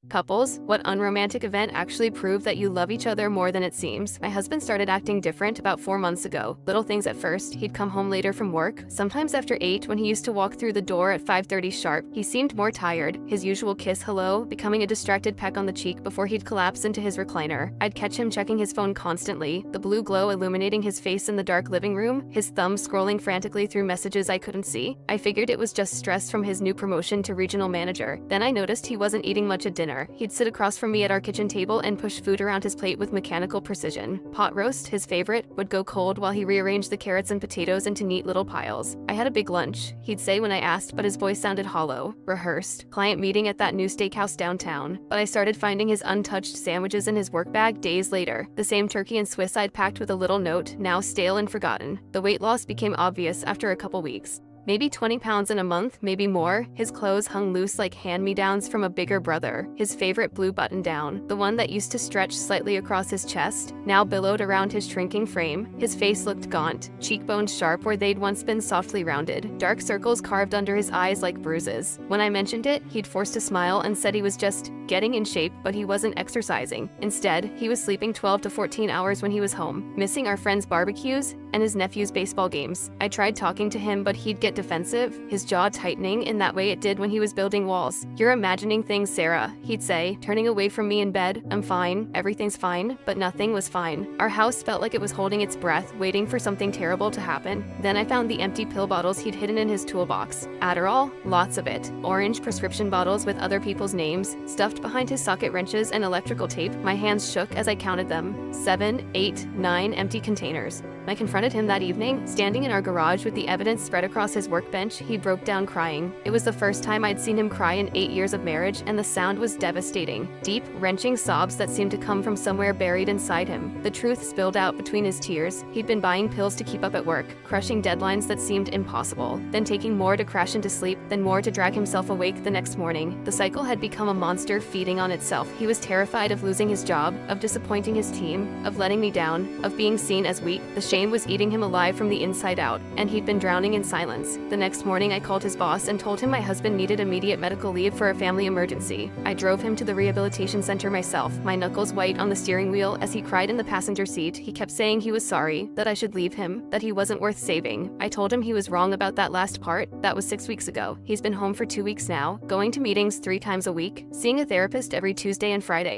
Couples, what unromantic event actually proved that you love each other more than it seems? My husband started acting different about 4 months ago. Little things at first. He'd come home later from work, sometimes after 8 when he used to walk through the door at 5:30 sharp. He seemed more tired, his usual kiss hello becoming a distracted peck on the cheek before he'd collapse into his recliner. I'd catch him checking his phone constantly, the blue glow illuminating his face in the dark living room, his thumb scrolling frantically through messages I couldn't see. I figured it was just stress from his new promotion to regional manager. Then I noticed he wasn't eating much at dinner. He'd sit across from me at our kitchen table and push food around his plate with mechanical precision. Pot roast, his favorite, would go cold while he rearranged the carrots and potatoes into neat little piles. "I had a big lunch," he'd say when I asked, but his voice sounded hollow. "Rehearsed. Client meeting at that new steakhouse downtown." But I started finding his untouched sandwiches in his work bag days later. The same turkey and Swiss I'd packed with a little note, now stale and forgotten. The weight loss became obvious after a couple weeks. Maybe 20 pounds in a month, maybe more. His clothes hung loose like hand-me-downs from a bigger brother. His favorite blue button-down, the one that used to stretch slightly across his chest, now billowed around his shrinking frame. His face looked gaunt, cheekbones sharp where they'd once been softly rounded, dark circles carved under his eyes like bruises. When I mentioned it, he'd forced a smile and said he was just getting in shape, but he wasn't exercising. Instead, he was sleeping 12 to 14 hours when he was home, missing our friends' barbecues and his nephew's baseball games. I tried talking to him, but he'd get defensive, his jaw tightening in that way it did when he was building walls. "You're imagining things, Sarah," he'd say, turning away from me in bed. "I'm fine, everything's fine," but nothing was fine. Our house felt like it was holding its breath, waiting for something terrible to happen. Then I found the empty pill bottles he'd hidden in his toolbox. Adderall? Lots of it. Orange prescription bottles with other people's names, stuffed behind his socket wrenches and electrical tape. My hands shook as I counted them. 7, 8, 9 empty containers. I confronted him that evening, standing in our garage with the evidence spread across his workbench. He broke down crying. It was the first time I'd seen him cry in 8 years of marriage, and the sound was devastating. Deep, wrenching sobs that seemed to come from somewhere buried inside him. The truth spilled out between his tears. He'd been buying pills to keep up at work, crushing deadlines that seemed impossible, then taking more to crash into sleep, then more to drag himself awake the next morning. The cycle had become a monster feeding on itself. He was terrified of losing his job, of disappointing his team, of letting me down, of being seen as weak. The shame was eating him alive from the inside out, and he'd been drowning in silence. The next morning, I called his boss and told him my husband needed immediate medical leave for a family emergency. I drove him to the rehabilitation center myself, my knuckles white on the steering wheel as he cried in the passenger seat. He kept saying he was sorry, that I should leave him, that he wasn't worth saving. I told him he was wrong about that last part. That was 6 weeks ago. He's been home for 2 weeks now, going to meetings 3 times a week, seeing a therapist every Tuesday and Friday.